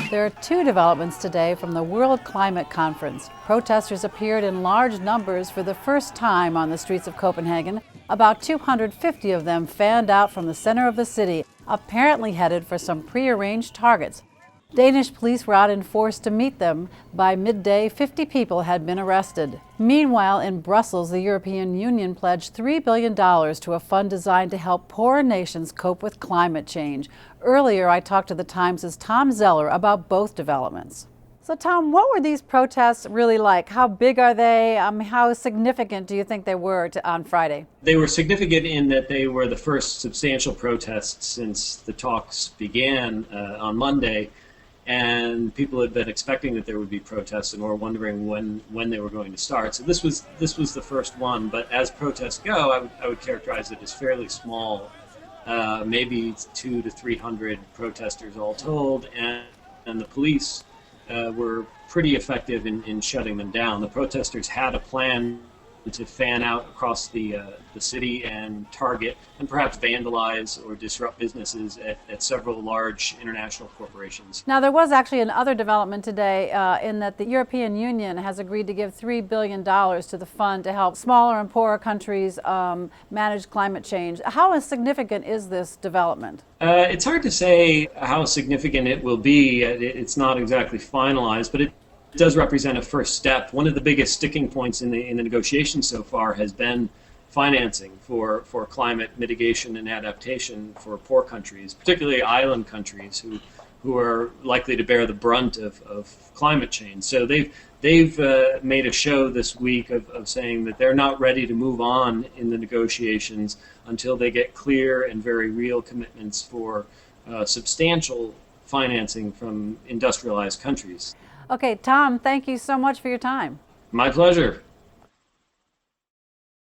There are two developments today from the World Climate Conference. Protesters appeared in large numbers for the first time on the streets of Copenhagen. About 250 of them fanned out from the center of the city, apparently headed for some prearranged targets. Danish police were out in force to meet them. By midday, 50 people had been arrested. Meanwhile, in Brussels, the European Union pledged $3 billion to a fund designed to help poorer nations cope with climate change. Earlier, I talked to the Times' Tom Zeller about both developments. So, Tom, what were these protests really like? How big are they? How significant do you think they were on Friday? They were significant in that they were the first substantial protests since the talks began on Monday. And people had been expecting that there would be protests and were wondering when they were going to start. So this was the first one. But as protests go, I would characterize it as fairly small, maybe 200 to 300 protesters all told, and the police were pretty effective in shutting them down. The protesters had a plan to fan out across the city and target and perhaps vandalize or disrupt businesses at several large international corporations. Now, there was actually another development today in that the European Union has agreed to give $3 billion to the fund to help smaller and poorer countries manage climate change. How significant is this development? It's hard to say how significant it will be. It's not exactly finalized, but it does represent a first step. One of the biggest sticking points in the negotiations so far has been financing for climate mitigation and adaptation for poor countries, particularly island countries who are likely to bear the brunt of climate change. So they've made a show this week of saying that they're not ready to move on in the negotiations until they get clear and very real commitments for substantial financing from industrialized countries. Okay, Tom, thank you so much for your time. My pleasure.